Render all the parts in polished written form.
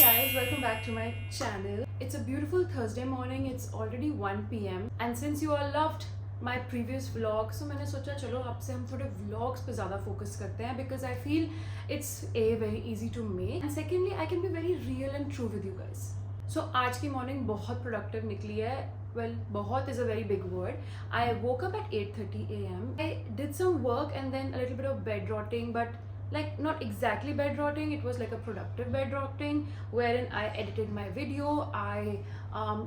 guys, welcome back to my channel. It's a beautiful Thursday morning. It's already 1 p.m. and since you all loved my previous vlog, so मैंने सोचा चलो आपसे हम थोड़े vlogs पे ज़्यादा focus करते हैं because I feel it's very easy to make and secondly I can be very real and true with you guys. So आज की morning बहुत productive निकली है. Well, बहुत is a very big word. I woke up at 8:30 a.m. I did some work and then a little bit of bed rotting, but like not exactly bed rotting, it was like a productive bed rotting wherein I edited my video, I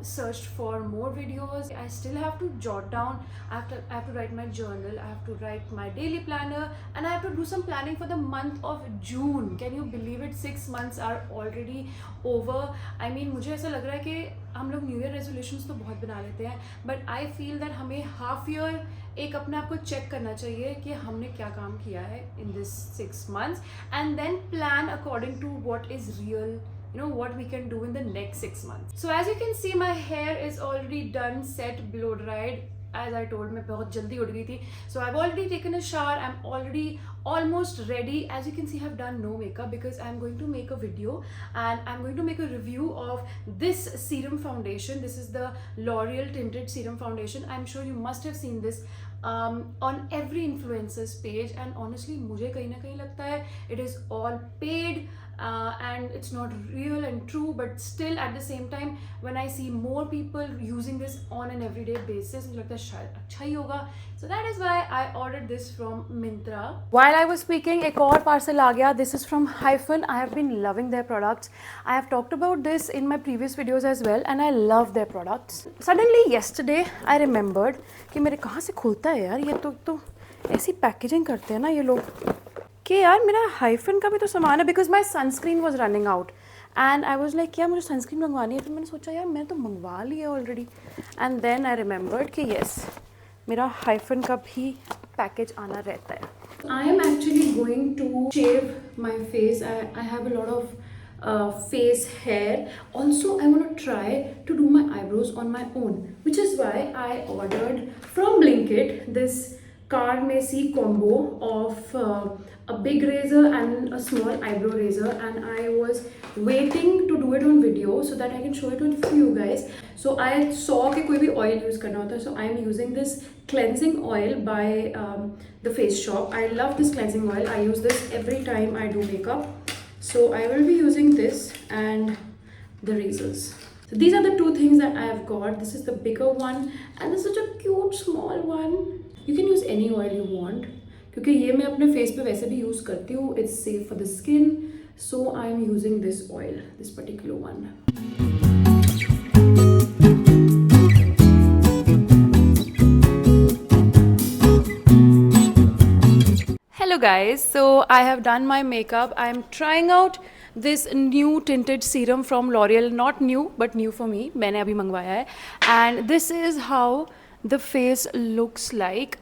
searched for more videos, I still have to jot down, I have to write my journal, I have to write my daily planner and I have to do some planning for the month of June. Can you believe it? 6 months are already over. I mean मुझे ऐसा लग रहा है कि हम लोग new year resolutions तो बहुत बना लेते हैं बट आई फील दैट हमें हाफ ईयर एक अपने आप को चेक करना चाहिए कि हमने क्या काम किया है in this 6 months and then plan according to what is real, you know, what we can do in the next 6 months. So as you can see, my hair is already done, set, blow dried. As I told, मैं बहुत जल्दी उठ गई थी. So I've already taken a shower. I'm already almost ready. As you can see, I've done no makeup because I'm going to make a video and I'm going to make a review of this serum foundation. This is the L'Oreal Tinted Serum Foundation. I'm sure you must have seen this on every influencer's page and honestly मुझे कहीं ना कहीं लगता है it is all paid and it's not real and true, but still at the same time when I see more people using this on an everyday basis मुझे लगता है शायद अच्छा ही होगा. So that is why I ordered this from Myntra. While I was speaking, एक और parcel आ गया. This is from Hyphen. I have been loving their products. I have talked about this in my previous videos as well and I love their products. Suddenly yesterday I remembered कि मेरे कहाँ से खुलता है यार ये तो ऐसी पैकेजिंग करते हैं ना ये लोग कि यार मेरा हाइफन का भी तो सामान है because my sunscreen was running out and I was like क्या मुझे सनस्क्रीन मंगवानी है. फिर मैंने सोचा यार मैं तो मंगवा ली है already and then I remembered कि येस मेरा हाइफन का भी पैकेज आना रहता है. I am actually going to shave my face. I have a lot of face hair. Also I want to try to do my eyebrows on my own, which is why I ordered from Blinkit this Car-Messy combo of a big razor and a small eyebrow razor and I was waiting to do it on video so that I can show it with you guys. So I saw कि कोई भी oil use करना होता है, so I am using this cleansing oil by the Face Shop. I love this cleansing oil. I use this every time I do makeup. So I will be using this and the razors. So these are the two things that I have got. This is the bigger one and this is such a cute small one. You can use any oil you want क्योंकि ये मैं अपने face पे वैसे भी use करती हूँ. It's safe for the skin. So I am using this oil, this particular one. Hello guys, so I have done my makeup. I am trying out this new tinted serum from L'Oreal. Not new but new for me. मैंने अभी मंगवाया है and this is how the face looks like.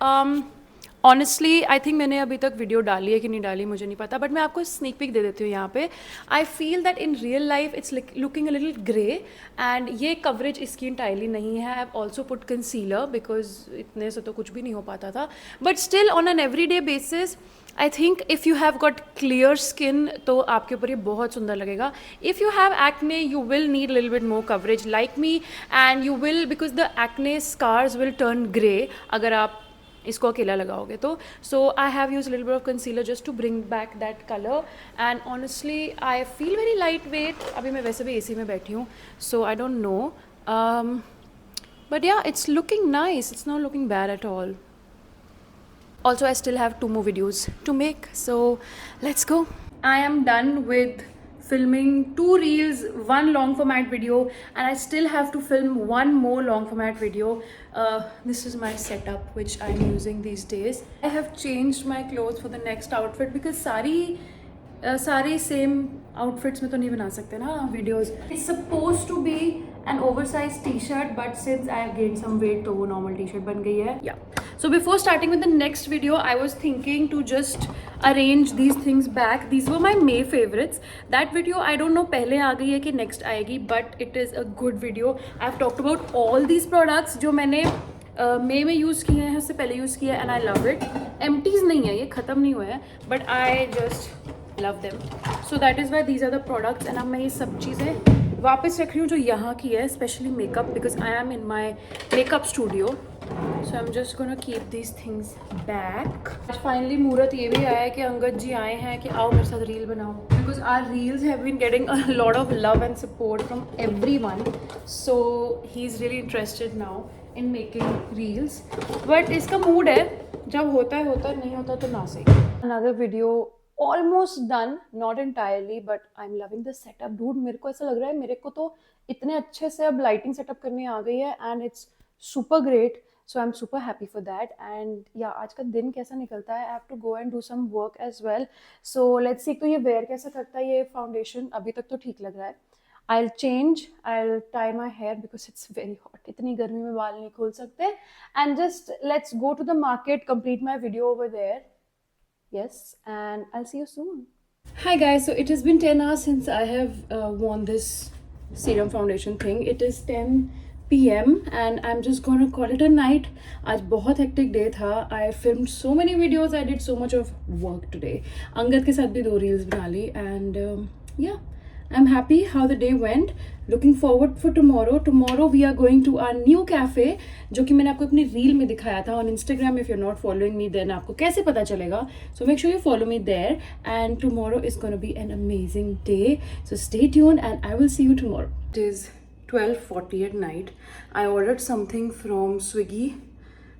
Honestly I think मैंने अभी तक video डाली है कि नहीं डाली मुझे नहीं पता बट मैं आपको स्नीक पिक दे देती हूँ यहाँ पे. I feel that in real life it's looking a little grey and ये कवरेज इसकी इंटायरली नहीं है. I have also put concealer because इतने से तो कुछ भी नहीं हो पाता था but still on an every day basis I think if you have got clear skin तो आपके ऊपर ये बहुत सुंदर लगेगा. If you have acne you will need little bit more coverage like me and you will because the acne scars will turn grey अगर आप इसको अकेला लगाओगे तो. So I have use little bit of concealer just to bring back that colour and honestly I feel very light weight. अभी मैं वैसे भी एसी में बैठी हूँ so I don't know but yeah it's looking nice. It's not looking bad at all. Also I still have 2 more videos to make, so let's go. I am done with filming 2 reels, 1 long format video and I still have to film 1 more long format video. This is my setup which I'm using these days. I have changed my clothes for the next outfit because सारी same outfits में तो नहीं बना सकते ना videos. It's suppose to be an oversize T shirt but since I have gain some weight तो वो normal T shirt बन गई है. Yeah so before starting with the next video I was thinking to just arrange these things back. These were my me favourites. That video I don't know पहले आ गई है कि नेक्स्ट आएगी but it is a good video. I have talked about all these products जो मैंने मे में use किए हैं, उससे पहले यूज़ किया है and I love it. Empties नहीं है, ये ख़त्म नहीं हुआ है but I just love them. So that is why these are the products. And अब मैं ये सब चीज़ें वापस रख रही हूँ जो यहाँ की है, especially makeup, because I am in my makeup studio. So I'm just gonna keep these things back. Finally मुहूर्त ये भी आया है कि अंगद जी आए हैं कि आओ मेरे साथ रील बनाओ, because our reels have been getting a lot of love and support from everyone. So he's really interested now in making reels. But इसका mood है, जब होता है नहीं होता तो ना सही. Another video almost done, not entirely, but I'm loving the setup, dude. मेरे को ऐसा लग रहा है मेरे को तो इतने अच्छे से अब lighting setup करनी आ गई है, and it's super great. So I'm super happy for that. And yeah, आज का दिन कैसा निकलता है, I have to go and do some work as well. So let's see, तो ये wear कैसा करता है ये foundation. अभी तक तो ठीक लग रहा है. I'll change, I'll tie my hair because it's very hot. इतनी गर्मी में बाल नहीं खोल सकते. And just let's go to the market, complete my video over there. Yes, and I'll see you soon. Hi guys, so it has been 10 hours since I have worn this serum foundation thing. It is 10 PM and I'm just gonna call it a night. आज बहुत hectic day था. I filmed so many videos. I did so much of work today. Angad के साथ भी 2 reels बना ली and yeah, I'm happy how the day went. Looking forward for tomorrow. Tomorrow we are going to our new cafe, जो कि मैंने आपको अपनी reel में दिखाया था on Instagram. If you're not following me, then आपको कैसे पता चलेगा? So make sure you follow me there. And tomorrow is gonna be an amazing day. So stay tuned and I will see you tomorrow. It is 12:40 at night. I ordered something from Swiggy.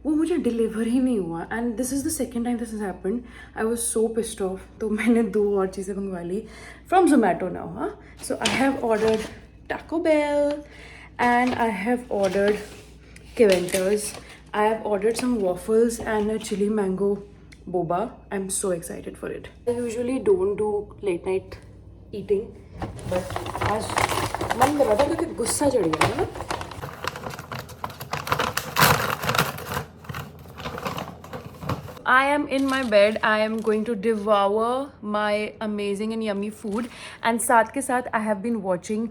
वो मुझे deliver ही नहीं हुआ and this is the second time this has happened. I was so pissed off. तो मैंने 2 और चीज़ें मंगवा ली from Zomato now. Huh? So I have ordered Taco Bell and I have ordered Kiventer's. I have ordered some waffles and a chili mango boba. I'm so excited for it. I usually don't do late night eating, but आज मन कर रहा था क्योंकि गुस्सा चढ़ गया ना. I am in my bed. I am going to devour my amazing and yummy food. And साथ के साथ I have been watching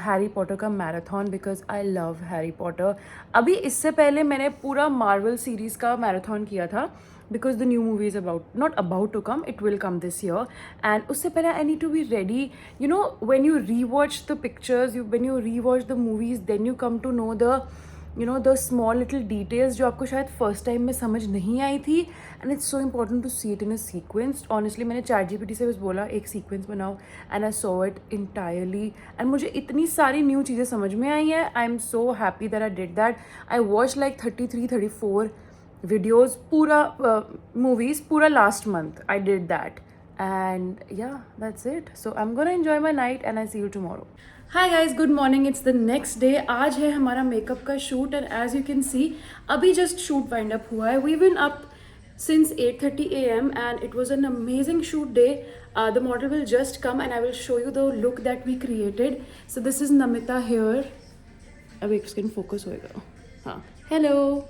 Harry Potter का marathon because I love Harry Potter. अभी इससे पहले मैंने पूरा Marvel series का marathon किया था because the new movie is not about to come, it will come this year. And उससे पहले I need to be ready. You know, when you rewatch the pictures, when you rewatch the movies, then you come to know the small little details जो आपको शायद first time में समझ नहीं आई थी. And it's so important to see it in a sequence. Honestly, मैंने ChatGPT से बस बोला एक sequence बनाओ and I saw it entirely. And मुझे इतनी सारी new चीज़ें समझ में आई हैं. I'm so happy that I did that. I watched like 33-34 videos पूरा movies पूरा last month. I did that. And yeah, that's it. So I'm gonna enjoy my night and I see you tomorrow. Hi guys, good morning. It's the next day. आज है हमारा makeup का shoot and as you can see अभी just shoot wind up हुआ है. We've been up since 8:30 AM and it was an amazing shoot day. The model will just come and I will show you the look that we created. So this is Namita here. अभी skin focus होएगा. हाँ. Hello.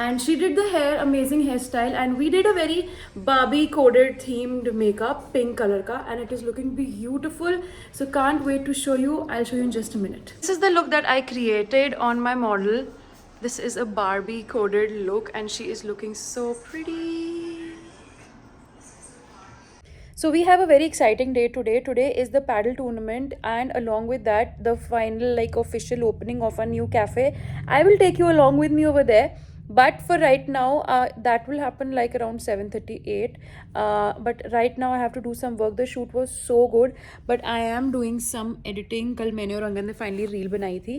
And she did the hair, amazing hairstyle, and we did a very Barbie coded themed makeup, pink color ka, and it is looking beautiful. So can't wait to show you. I'll show you in just a minute. This is the look that I created on my model. This is a Barbie coded look and she is looking so pretty. So we have a very exciting day today. Today is the paddle tournament and along with that the final like official opening of a new cafe. I will take you along with me over there. But for right now, that will happen like around 7:38. But right now I have to do some work. The shoot was so good, but I am doing some editing. कल मैंने और अंगद ने finally reel बनाई थी,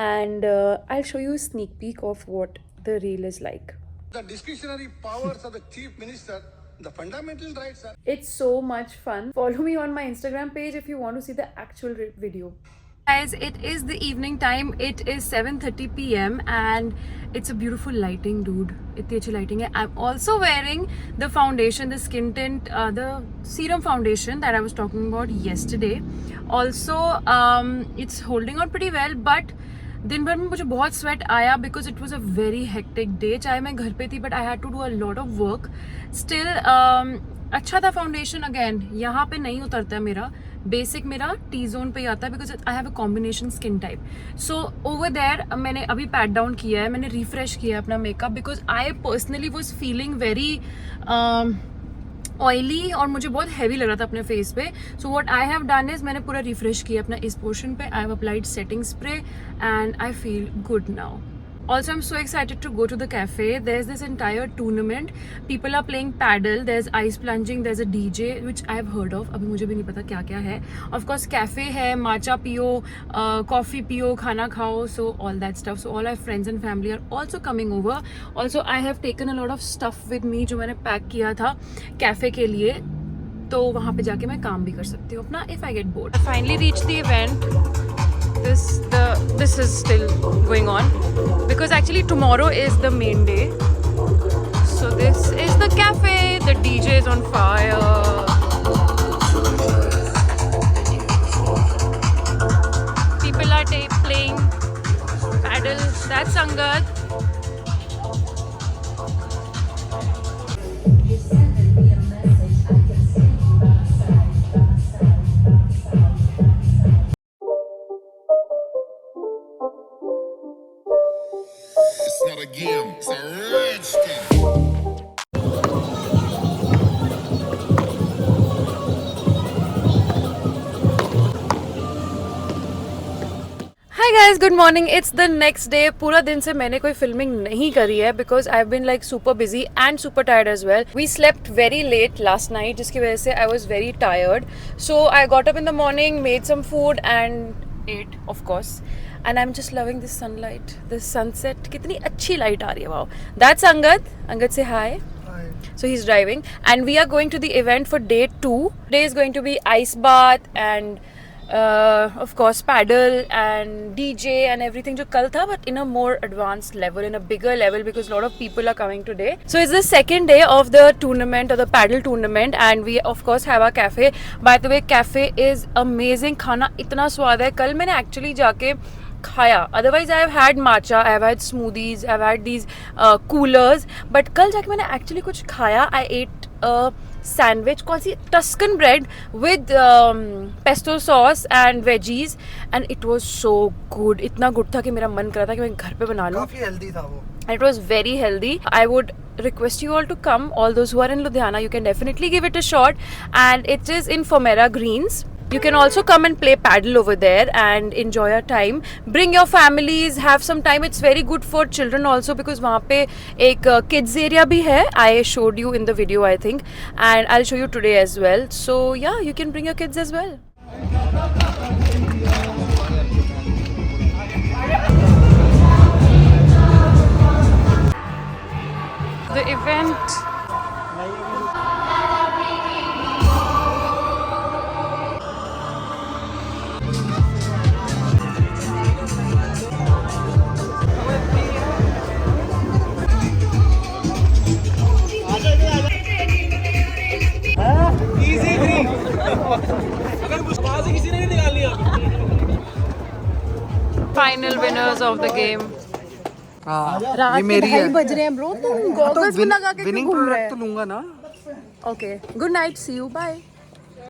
and I'll show you a sneak peek of what the reel is like. The discretionary powers of the chief minister, the fundamental rights are. It's so much fun. Follow me on my Instagram page if you want to see the actual video. Guys, it is the evening time. It is 7:30 PM and it's a beautiful lighting, dude. इतनी अच्छी lighting है. I'm also wearing the foundation, the skin tint, the serum foundation that I was talking about yesterday. Also, it's holding on pretty well, but दिन भर में मुझे बहुत sweat आया because it was a very hectic day. चाहे मैं घर पे थी, but I had to do a lot of work. Still, अच्छा था foundation again. यहाँ पे नहीं उतरता है मेरा. बेसिक मेरा टी जोन पे ही आता है because I have a combination skin type. So over there मैंने अभी पैट डाउन किया है, मैंने रिफ्रेश किया है अपना makeup because I personally was feeling very oily और मुझे बहुत हैवी लग रहा था अपने फेस पे. So what I have done is मैंने पूरा रिफ्रेश किया अपना इस पोर्शन पे. I have applied setting spray and I feel good now. Also, I'm so excited to go to the cafe. There's this entire tournament. People are playing paddle. There's ice plunging. There's a DJ, which I've heard of. अभी मुझे भी नहीं पता क्या क्या है. Of course, cafe है, matcha पियो, coffee पियो, खाना खाओ. So all that stuff. So all our friends and family are also coming over. Also, I have taken a lot of stuff with me जो मैंने pack किया था cafe के लिए. तो वहाँ पे जाके मैं काम भी कर सकती हूँ अपना if I get bored. I finally reached the event. This is still going on because actually tomorrow is the main day. So this is the cafe. The DJ is on fire. People are playing paddle. That's Angad. It's not a game, it's a rich thing. Hi guys, good morning. It's the next day. पूरा दिन से मैंने कोई filming नहीं करी है because I have been like super busy and super tired as well. We slept very late last night जिसकी वजह से I was very tired. So I got up in the morning, made some food and ate of course. And I am just loving this sunlight, this sunset. कितनी अच्छी light आ रही है. Wow. That's Angad. Angad से हाय. So he's driving and we are going to the event for day 2. Today is going to be ice bath and of course paddle and DJ and everything जो कल था, but in a more advanced level, in a bigger level because a lot of people are coming today. So it's the second day of the tournament or the paddle tournament and we of course have our cafe. By the way, cafe is amazing. खाना इतना स्वाद है. कल मैंने actually जाके खाया. Otherwise I have had matcha, I have had smoothies, I have had these coolers, but कल जाके मैंने एक्चुअली कुछ खाया. आई एट सैंडविच, कौन सी Tuscan bread with pesto sauce and veggies and it was so good. इतना गुड था कि मेरा मन कर रहा था कि मैं घर पे बना लूँ. काफी हेल्दी था वो. It was very healthy. I would request you all to come. All those who are in Ludhiana, you can definitely give it a shot. And it is in Fomera Greens. You can also come and play paddle over there and enjoy your time. Bring your families, have some time. It's very good for children also because वहाँ पे एक kids area भी है. I showed you in the video I think, and I'll show you today as well. So yeah, you can bring your kids as well. The event. Final winners of the game. ये मेरी है. बज रहे हैं bro. तुम goggles भी लगा के क्यों विनिंग घूम रहे प्रोडक्ट तो लूंगा ना. Okay. Good night. See you. Bye.